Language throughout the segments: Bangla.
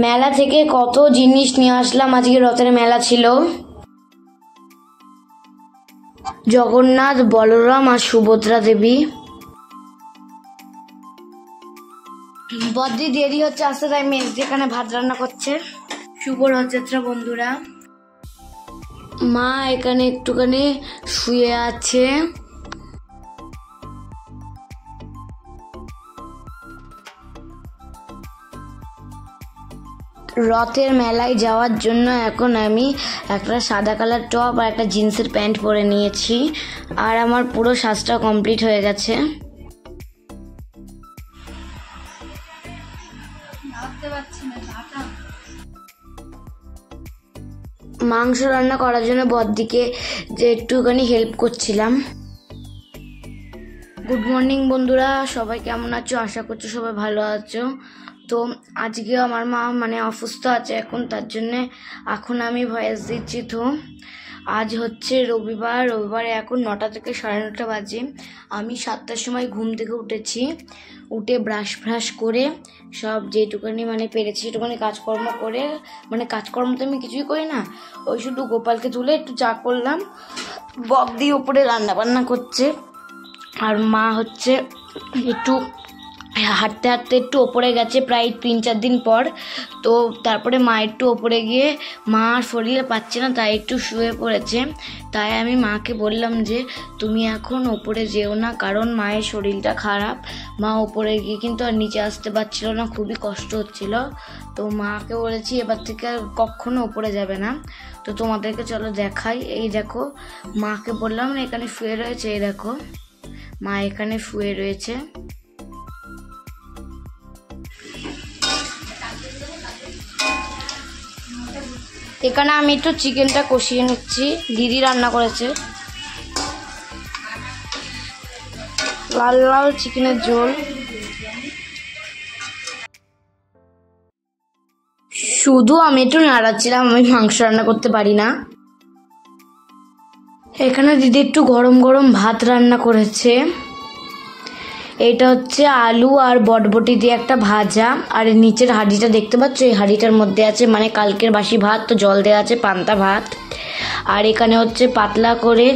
মেলা থেকে কত জিনিস নিয়ে আসলাম। আজকে রথের মেলা ছিল। জগন্নাথ, বলরাম আর সুভদ্রা দেবী। বদ্রি দেরি হচ্ছে আসতে, তাই মেজ যেখানে ভাত রান্না করছে। শুভ রথযাত্রা বন্ধুরা। মা এখানে একটুখানি শুয়ে আছে। রথের মেলায় যাওয়ার জন্য এখন আমি একটা সাদা কালার টপ আর একটা জিন্সের প্যান্ট পরে নিয়েছি, আর আমার পুরো সাজটা কমপ্লিট হয়ে গেছে। মাংস রান্না করার জন্য বদ্দিকে যে একটুখানি হেল্প করছিলাম। গুড মর্নিং বন্ধুরা, সবাই কেমন আছো? আশা করছো সবাই ভালো আছো। তো আজকে আমার মা অসুস্থ আছে এখন, তার জন্যে এখন আমি ভয়েস দিচ্ছি। তো আজ হচ্ছে রবিবারে এখন 9টা থেকে 9:30 বাজে। আমি 7টার সময় ঘুম থেকে উঠেছি। উঠে ব্রাশ করে সব যেটুকুনি পেরেছি সেটুকুনি কাজকর্ম করে, কাজকর্ম তো আমি কিছুই করি না, ওই শুধু গোপালকে তুলে একটু চা করলাম। বদ্দি উপরে রান্না বান্না করছে, আর মা হচ্ছে একটু হাঁটতে একটু ওপরে গেছে প্রায় 3-4 দিন পর। তো তারপরে মা একটু ওপরে গিয়ে মার শরীরে পাচ্ছে না, তাই একটু শুয়ে পড়েছে। তাই আমি মাকে বললাম যে তুমি এখন ওপরে যেও না, কারণ মায়ের শরীরটা খারাপ। মা ওপরে গিয়ে কিন্তু আর নিচে আসতে পারছিল না, খুবই কষ্ট হচ্ছিল। তো মাকে বলেছি এবার থেকে আর কখনো ওপরে যাবে না। তো তোমাদেরকে চলো দেখাই। এই দেখো, মাকে বললাম না এখানে শুয়ে রয়েছে, এই দেখো মা এখানে শুয়ে রয়েছে। এখানে আমি একটু চিকেনটা কষিয়ে নিচ্ছি, দিদি রান্না করেছে। লাল লাল চিকেনের ঝোল। শুধু আমি একটু নাড়াচ্ছিলাম, আমি মাংস রান্না করতে পারি না। এখানে দিদি একটু গরম গরম ভাত রান্না করেছে। এটা হচ্ছে আলু আর বটবটি দিয়ে একটা ভাজা, আর নিচের হাঁড়িটা দেখতে পাচ্ছ, এই হাঁড়িটার মধ্যে আছে কালকের বাসি ভাত, তো জল দেওয়া আছে পান্তা ভাত। আর এখানে হচ্ছে পাতলা করে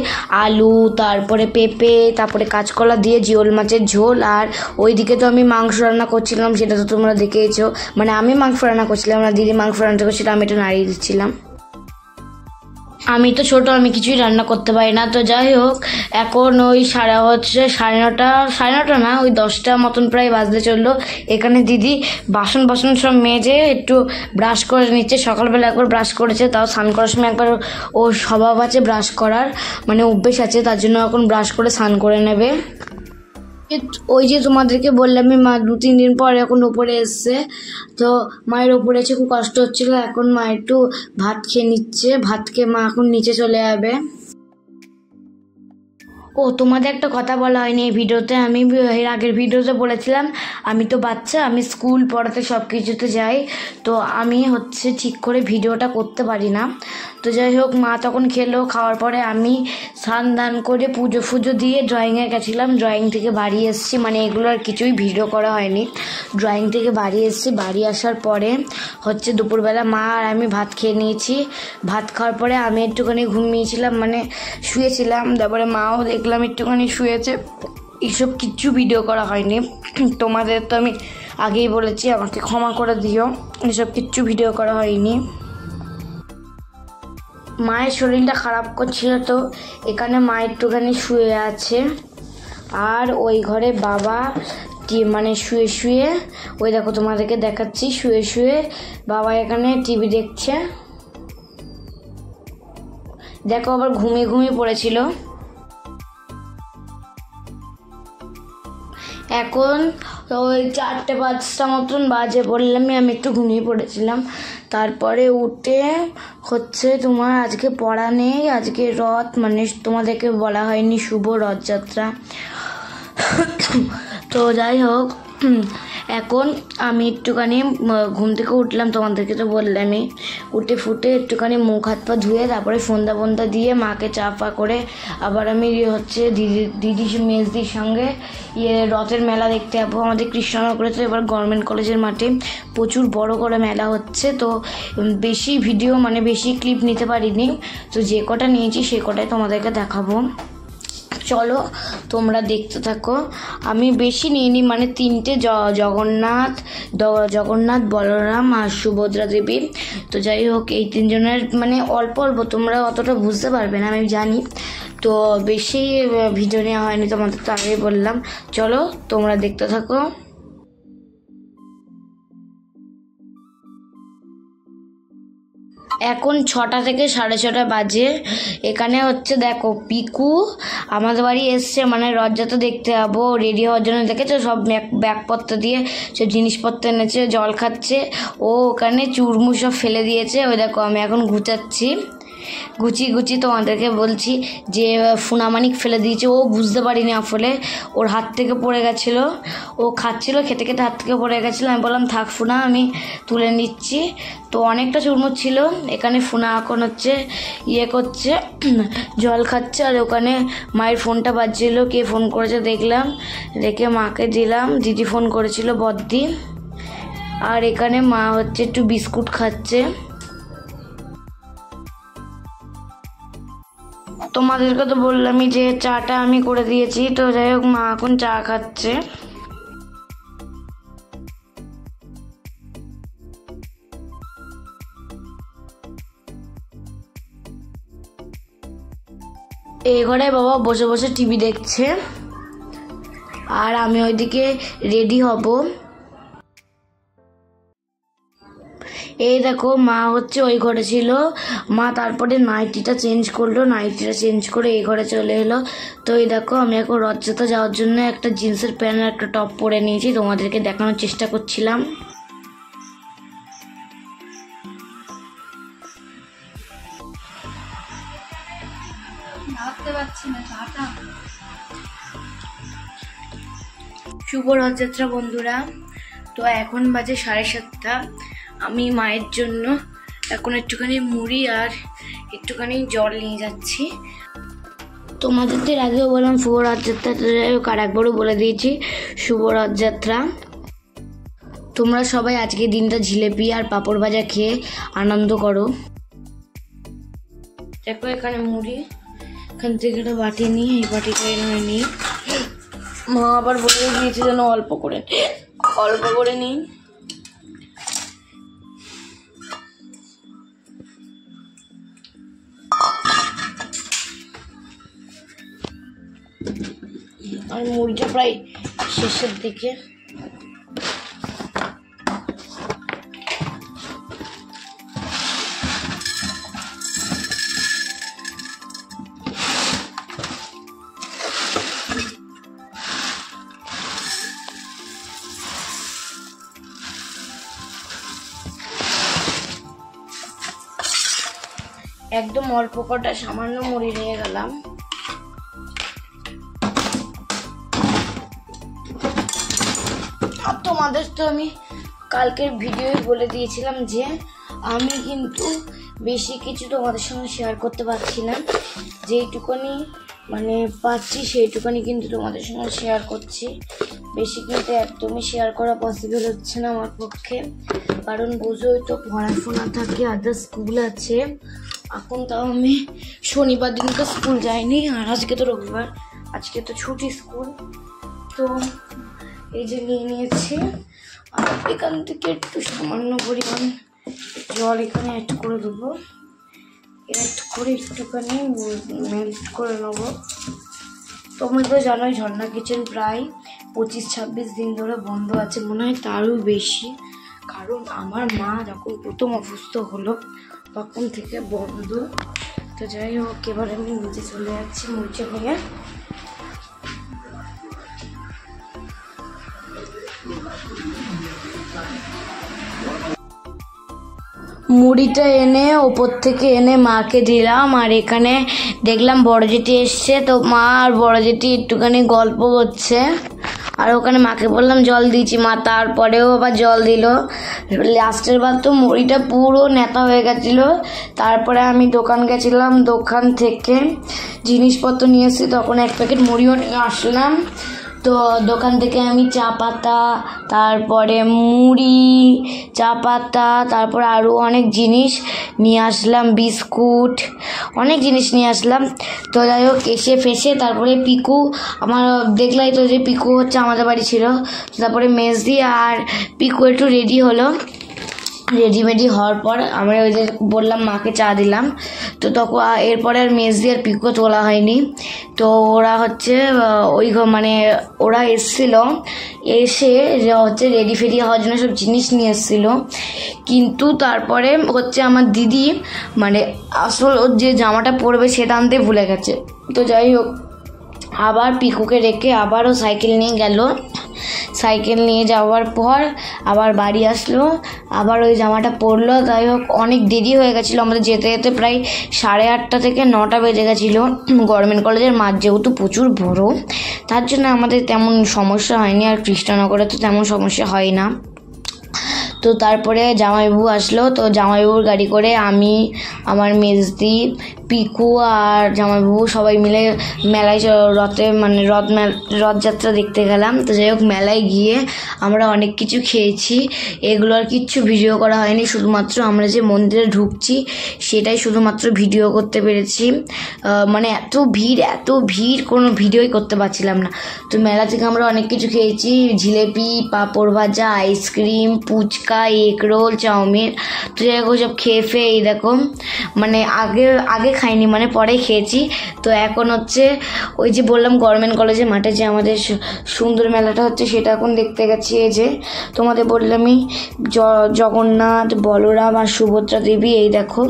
আলু, তারপরে পেঁপে, তারপরে কাঁচকলা দিয়ে জিওল মাছের ঝোল। আর ওইদিকে তো আমি মাংস রান্না করছিলাম, সেটা তো তোমরা দেখেইছো। আমি মাংস রান্না করছিলাম না, দিদি মাংস রান্না করছিলাম, আমি একটু নাড়িয়ে দিচ্ছিলাম। আমি তো ছোট, আমি কিছুই রান্না করতে পারি না। তো যাই হোক, এখন ওই 9:30 না, ওই 10টা মতন প্রায় বাজতে চললো। এখানে দিদি বাসন সব মেজে একটু ব্রাশ করে নিচ্ছে। সকালবেলা একবার ব্রাশ করেছে, তাও স্নান করার সময় একবার ও স্বভাব আছে ব্রাশ করার, অভ্যেস আছে, তার জন্য এখন ব্রাশ করে স্নান করে নেবে। ওই যে তোমাদেরকে বললাম মা 2-3 দিন পর এখন উপরে এসছে। তো মায়ের উপরে এসে খুব কষ্ট হচ্ছিল, এখন মা একটু ভাত খেয়ে নিচ্ছে। ভাত খেয়ে মা এখন নিচে চলে যাবে। ও তোমাদের একটা কথা বলা হয়নি এই ভিডিওতে। আমি এর আগের ভিডিওতে বলেছিলাম আমি তো বাচ্চা, আমি স্কুল পড়াতে সব কিছুতে যাই, তো আমি ঠিক করে ভিডিওটা করতে পারি না। তো যাই হোক, মা তখন খেলো, খাওয়ার পরে আমি স্নান করে পুজো দিয়ে ড্রয়িংয়ে গেছিলাম। ড্রয়িং থেকে বাড়ি এসেছি, এগুলো আর কিছুই ভিডিও করা হয়নি। ড্রয়িং থেকে বাড়ি এসেছি, বাড়ি আসার পরে দুপুরবেলা মা আর আমি ভাত খেয়ে নিয়েছি। ভাত খাওয়ার পরে আমি একটুখানি ঘুমিয়েছিলাম, শুয়েছিলাম। তারপরে মাও দেখলাম একটুখানি শুয়েছে। এইসব কিচ্ছু ভিডিও করা হয়নি। তোমাদের তো আমি আগেই বলেছি, আমাকে ক্ষমা করে দিও, এসব কিচ্ছু ভিডিও করা হয়নি। মায়ের শরীরটা খারাপ করছিল, তো এখানে মা একটুখানি শুয়ে আছে। আর ওই ঘরে বাবা শুয়ে ওই দেখো তোমাদেরকে দেখাচ্ছি, শুয়ে বাবা এখানে টিভি দেখছে। দেখো আবার ঘুমিয়ে পড়েছিল। এখন ওই 4-5টা মতন বাজে, বললাম আমি একটু ঘুমিয়ে পড়েছিলাম। তারপরে উঠে তোমার আজকে পড়া নেই, আজকে রথ, তোমাদেরকে বলা হয়নি শুভ রথযাত্রা। তো যাই হোক, এখন আমি একটুখানি ঘুম থেকে উঠলাম, তোমাদেরকে তো বললামই। উঠে ফুটে একটুখানি মুখ হাত পা ধুয়ে তারপরে ফোনটা দিয়ে মাকে চা ফা করে আবার আমি হচ্ছে দিদি মেজদির সঙ্গে রথের মেলা দেখতে যাবো। আমাদের কৃষ্ণনগরে তো এবার গভর্নমেন্ট কলেজের মাঠে প্রচুর বড় করে মেলা হচ্ছে, তো বেশি ভিডিও মানে বেশি ক্লিপ নিতে পারিনি, তো যে কটা নিয়েছি সে কটাই তোমাদেরকে দেখাবো। চলো তোমরা দেখতে থাকো। আমি বেশি নিইনি, মানে 3টে জগন্নাথ বলরাম আর সুভদ্রা দেবী। তো যাই হোক এই 3 জনের মানে অল্প অল্প, তোমরা অতটা বুঝতে পারবে না আমি জানি, তো বেশি ভিডিও নেওয়া হয়নি, তোমাদের তো আগেই বললাম। চলো তোমরা দেখতে থাকো। এখন 6টা থেকে 6:30 বাজে। এখানে হচ্ছে দেখো পিকু আমাদের বাড়ি এসছে, মানে রথযাত্রা দেখতে যাবো, রেডি হওয়ার জন্য দেখেছো সব ব্যাগপত্র দিয়ে সব জিনিসপত্র এনেছে, জল খাচ্ছে। ও ওখানে চুরমুর সব ফেলে দিয়েছে, ওই দেখো আমি এখন গুছিয়ে তোমাদেরকে বলছি যে ফুনামানিক ফেলে দিয়েছে, ও বুঝতে পারিনি আসলে ওর হাত থেকে পড়ে গেছিলো, ও খাচ্ছিল খেতে খেতে হাত থেকে পড়ে গেছিলো। আমি বললাম থাক ফুনা আমি তুলে নিচ্ছি। তো অনেকটা চুরমুর ছিল। এখানে ফুনা এখন হচ্ছে করছে, জল খাচ্ছে, আর ওখানে মায়ের ফোনটা বাজছিল, কে ফোন করেছে দেখলাম, রেখে মাকে দিলাম, দিদি ফোন করেছিল বদ্দি। আর এখানে মা হচ্ছে একটু বিস্কুট খাচ্ছে। তোমাদেরকে তো বললামই যে চাটা আমি করে দিয়েছি, তো যাই হোক মা এখন চা খাচ্ছে। এই ঘরে বাবা বসে বসে টিভি দেখছে, আর আমি ওইদিকে রেডি হব। এই দেখো মা হচ্ছে ওই ঘরে ছিল, মা তারপরে নাইটিটা চেঞ্জ করলো, নাইটিটা চেঞ্জ করে এই ঘরে চলে এলো। তো এই দেখো আমি এখন রথযাত্রা যাওয়ার জন্য একটা জিন্সের প্যান্ট আর একটা টপ পরে নিয়েছি, তোমাদেরকে দেখানোর চেষ্টা করছিলাম। শুভ রথযাত্রা বন্ধুরা। তো এখন বাজে 7:30। আমি মায়ের জন্য এখন একটুখানি মুড়ি আর একটুখানি জল নিয়ে যাচ্ছি। তোমাদের আগেও বললাম শুভ রথযাত্রা, আর একবারও বলে দিয়েছি শুভ রথযাত্রা। তোমরা সবাই আজকে দিনটা জিলেপি আর পাঁপড় ভাজা খেয়ে আনন্দ করো। দেখো এখানে মুড়ি, এখান থেকে একটা বাটি নিয়ে এই বাটিটা এনে নিই। মা আবার বলে দিয়েছে যেন অল্প করে নিই। আর মুড়িটা প্রায় শেষের দিকে। একদম অল্প কটা সামান্য মুড়ি নিয়ে গেলাম। আর তোমাদের তো আমি কালকের ভিডিওই বলে দিয়েছিলাম যে আমি কিন্তু বেশি কিছু তোমাদের সঙ্গে শেয়ার করতে পারছি না, যেইটুকুনি মানে পাচ্ছি সেইটুকুনি কিন্তু তোমাদের সঙ্গে শেয়ার করছি। বেশি কিন্তু একদমই শেয়ার করা পসিবল হচ্ছে না আমার পক্ষে, কারণ বোঝোই তো পড়াশোনা থাকে, আদার স্কুল আছে। এখন তাও আমি শনিবার দিনকে স্কুল যাইনি, আর আজকে তো রবিবার, আজকে তো ছুটি স্কুল। তো এই যে নিয়ে নিয়েছি, আর এখান থেকে একটু সামান্য পরিমাণ জল এখানে অ্যাড করে দেবো, এটা একটু করে একটুখানি মেল্ট করে নেবো। তোমরা তো জানোই ঝর্ণা কিচেন প্রায় 25-26 দিন ধরে বন্ধ আছে, মনে হয় তারও বেশি, কারণ আমার মা যখন প্রথম অসুস্থ হলো তখন থেকে বন্ধ। তো যাই হোক এবার আমি নিচে চলে যাচ্ছি মুছে নিয়ে। মুড়িটা এনে ওপর থেকে এনে মাকে দিলাম, আর এখানে দেখলাম বড় জেঠি এসছে, তো মা আর বড় জেঠি একটুখানি গল্প করছে। আর ওখানে মাকে বললাম জল দিয়েছি, মা তারপরেও আবার জল দিল। লাস্টের বার তো মুড়িটা পুরো নেতা হয়ে গেছিলো। তারপরে আমি দোকান গেছিলাম, দোকান থেকে জিনিসপত্র নিয়ে এসেছি, তখন 1 প্যাকেট মুড়িও নিয়ে আসলাম। তো দোকান থেকে আমি চা পাতা, তারপরে মুড়ি, চা পাতা, তারপরে আরও অনেক জিনিস নিয়ে আসলাম, বিস্কুট, অনেক জিনিস নিয়ে আসলাম। তো যাই হোক এসে ফেসে তারপরে পিকু, আমার দেখলাই তো যে পিকু হচ্ছে আমাদের বাড়ি ছিল। তারপরে মেজদি আর পিকু একটু রেডি হলো। রেডিমেডি হওয়ার পর আমরা ওই যে বললাম মাকে চা দিলাম। তো তখন এরপরে আর মেজদি আর পিকু তোলা হয়নি। তো ওরা হচ্ছে ওই মানে ওরা এসছিল, এসে হচ্ছে রেডি ফেডি হওয়ার জন্য সব জিনিস নিয়ে এসেছিলো। কিন্তু তারপরে হচ্ছে আমার দিদি মানে আসল যে জামাটা পরবে সেটা আনতে ভুলে গেছে। তো যাই হোক আবার পিকুকে রেখে আবারও সাইকেল নিয়ে গেল। সাইকেল নিয়ে যাওয়ার পর আবার বাড়ি আসলো, আবার ওই জামাটা পরলো। যাই হোক অনেক দেরি হয়ে গেছিলো আমাদের যেতে যেতে, প্রায় 8:30 থেকে 9টা বেজে গেছিলো। গভর্নমেন্ট কলেজের মাঠ যেহেতু প্রচুর বড়, তার জন্য আমাদের তেমন সমস্যা হয়নি। আর কৃষ্ণনগরে তো তেমন সমস্যা হয় না। তো তারপরে জামাইবাবু আসলো। তো জামাইবাবুর গাড়ি করে আমি, আমার মেজদি, পিকু আর জামাইবাবু সবাই মিলে মেলায় রথে মানে রথযাত্রা দেখতে গেলাম। তো যাই হোক মেলায় গিয়ে আমরা অনেক কিছু খেয়েছি, এগুলো আর কিচ্ছু ভিডিও করা হয়নি। শুধুমাত্র আমরা যে মন্দিরে ঢুকছি সেটাই শুধুমাত্র ভিডিও করতে পেরেছি। মানে এত ভিড় কোনো ভিডিওই করতে পারছিলাম না। তো মেলা থেকে আমরা অনেক কিছু খেয়েছি, জিলেপি, পাঁপড় ভাজা, ice cream, phuchka, egg roll, chow mein. তো যাই হোক সব খেয়ে ফেয়ে এই দেখো মানে আগে খাইনি, মানে পরে খেয়েছি। তো এখন হচ্ছে ওই যে বললাম গভর্নমেন্ট কলেজের মাঠে যে আমাদের সুন্দর মেলাটা হচ্ছে সেটা এখন দেখতে গেছি। এই যে তোমাদের বললামই জগন্নাথ, বলরাম আর সুভদ্রা দেবী, এই দেখো।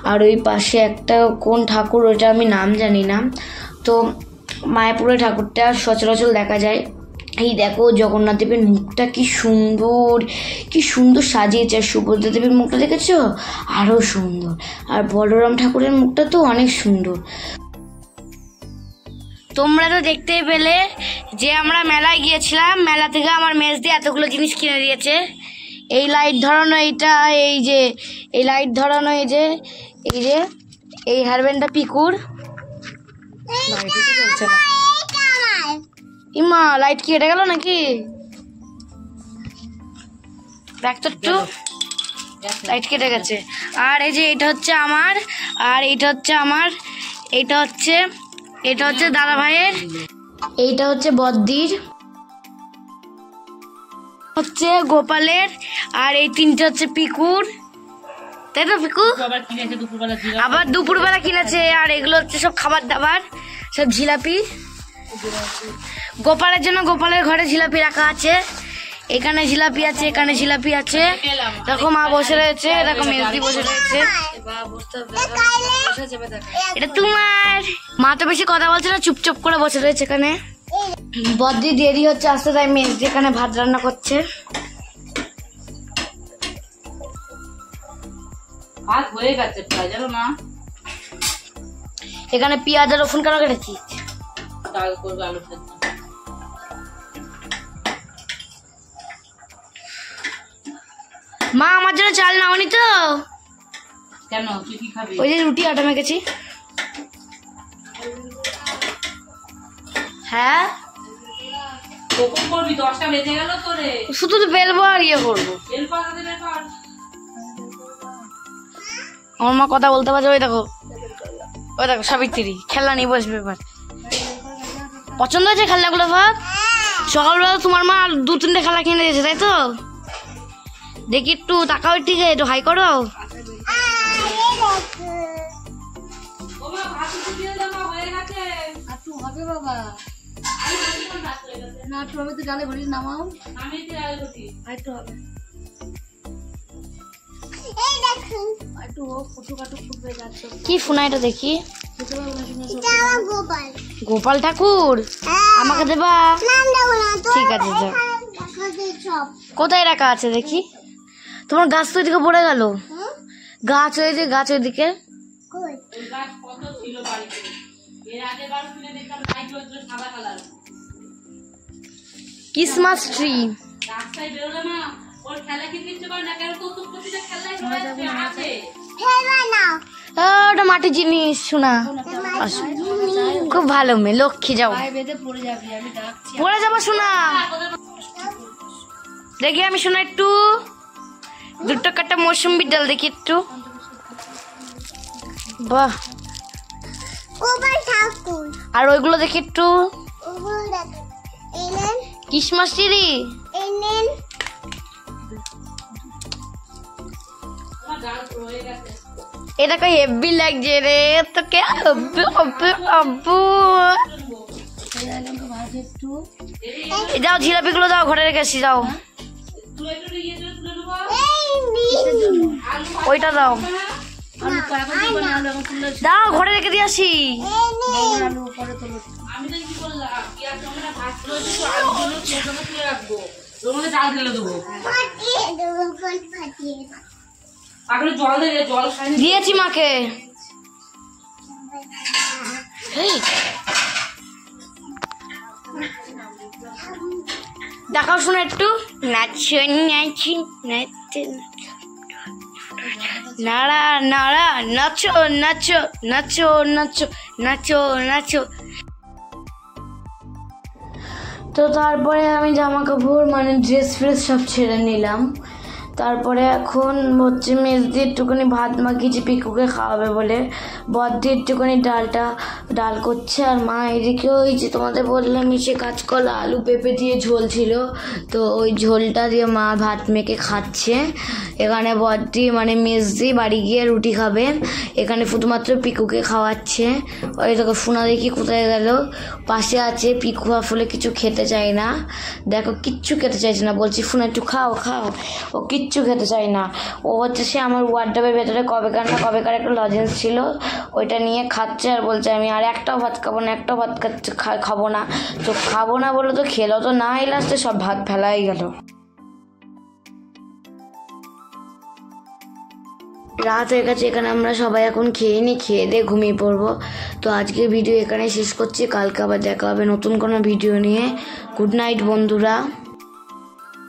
আর ওই পাশে একটা কোন ঠাকুর ওটা আমি নাম জানি না। তো মায়াপুরের ঠাকুরটা সচরাচর দেখা যায়। এই দেখো জগন্নাথ দেবের মুখটা কি সুন্দর সাজিয়েছে। আর সুভদ্রা দেবীর মুখটা দেখেছো, আরও সুন্দর। আর বলরাম ঠাকুরের মুখটা তো অনেক সুন্দর। তোমরা তো দেখতেই পেলে যে আমরা মেলায় গিয়েছিলাম, মেলা থেকে আমার মেজদি এতগুলো জিনিস কিনে দিয়েছে। এই লাইট ধরানো, এইটা এই লাইট ধরানো, এই যে এই হেয়ারব্যান্ডটা পিকুর। চলছে না ইমা, লাইট কি কেটে গেল নাকি? দেখ তো একটু, লাইট কেটে গেছে। আর এই যে এটা হচ্ছে আমার, আর এইটা হচ্ছে দাদা ভাইয়ের, এইটা হচ্ছে বদ্দির, হচ্ছে গোপালের, আর এই 3টে হচ্ছে পিকুর। তাই তো পিকু? আবার দুপুরবেলা কিনেছে। আর এগুলো হচ্ছে সব খাবার দাবার, সব জিলাপি। গোপালের জন্য গোপালের ঘরে জিলাপি রাখা আছে। এখানে জিলাপি আছে, এখানে জিলাপি আছে। দেখো মা বসে রয়েছে, দেখো মেজদি বসে রয়েছে। এটা তোমার। মা তো বেশি কথা বলছে না, চুপচাপ করে বসে রয়েছে এখানে। বদ্দি দেরি হচ্ছে আসতে, তাই মেজদি এখানে ভাত রান্না করছে। ভাত হয়ে গেছে প্রায়, জানো না। এখানে পেঁয়াজ আর রসুন কেন কেটেছি? মা আমার জন্য চাল নাওনি তো? কেন, তুই কি খাবি? ওই যে রুটি আটা মেখেছি। হ্যাঁ কখন করবি? 10টা বেজে গেল তো রে। শুধু তো বেলবো আর ইয়ে করবো। আমার মা কথা বলতে পারছে। ওই দেখো সাবিত্রী খেলনা নিয়ে বসবে এবার। পছন্দ হয়েছে খেলনাগুলো? ভাব সকালবেলা তোমার মা 2-3টে খেলা কিনে দিয়েছে, তাই তো? দেখি একটু তাকাও, ঠিক আছে, একটু হাই করো। কি ফোনা এটা দেখি? গোপাল ঠাকুর আমাকে দেবা? ঠিক আছে, যাও। কোথায় রাখা আছে দেখি? তোমার গাছ তো ওইদিকে পড়ে গেল। গাছ ওইদিকে। Christmas tree. রাস্তায় বেরোলে না ওর খেলা কি কিনতে পারে না কেন? তো প্রতিটা খেলায় আছে। ওটা মাটির জিনিস শোনা, খুব ভালো মেয়ে, লক্ষ্মী। যাও, পড়ে যাবো শোনা। দেখি আমি শোনা একটু 2 টাকাটা মৌসুম্বির ডাল দেখি একটু। বাহ, আর ওইগুলো দেখি একটু। ক্রিসমাস ট্রি এটাকে হেভি লাগছে রে তোকে। আব্বু আব্বু আব্বু, যাও জিলাপি গুলো দাও, ঘরে রেখেছি, যাও ওইটা দাও, দাও ঘরে রেখে দিয়ে আসি। আমি তো কি বললাম পেঁয়াজ টমেটো ভাত রয়েছে আলুগুলো ছোট করে রাখবো, ওর মধ্যে ডাল ঢেলে দেবো। পাগলে জল দিয়ে জল খাই দিয়েছি মাকে। দেখাও শোনা একটু। নাচো নাচি নাচো, নাড়া নাড়া, নাচো নাচো নাচো নাচো নাচো নাচো। তো তারপরে আমি জামা কাপড় মানে ড্রেস ফ্রেস সব ছেড়ে নিলাম। তারপরে এখন হচ্ছে মেজদি একটুখানি ভাত মাখিয়েছি পিকুকে খাওয়াবে বলে, বদ্দি একটুখানি ডাল করছে, আর মা এদিকে ওই যে তোমাদের বললাম সে কাঁচকলা আলু পেঁপে দিয়ে ঝোল ছিল, তো ওই ঝোলটা দিয়ে মা ভাত মেখে খাচ্ছে। এখানে বদ্দি মানে মেজদি বাড়ি গিয়ে রুটি খাবে, এখানে শুধুমাত্র পিকুকে খাওয়াচ্ছে। ওই দেখো সোনা দেখি কোথায় গেল, পাশে আছে। পিকু আসলে কিছু খেতে চায় না, দেখো কিচ্ছু খেতে চাইছে না, বলছি সোনা একটু খাও খাও, ও কিচ্ছু খেতে চায় না। ও হচ্ছে সে আমার ওয়ার্ডরোবের ভেতরে কবেকার একটা লজেন্স ছিল ওইটা নিয়ে খাচ্ছে, আর বলছে আমি আর একটাও ভাত খাবো না, একটাও ভাত খাবো না। তো খাবো না বলে তো খেলো তো না, এই লাস্টে সব ভাত ফেলাই গেল। রাত হয়ে গেছে, এখানে আমরা সবাই এখন খেয়ে দিয়ে ঘুমিয়ে পড়বো। তো আজকের ভিডিও এখানে শেষ করছি, কালকে আবার দেখা হবে নতুন কোনো ভিডিও নিয়ে। গুড নাইট বন্ধুরা।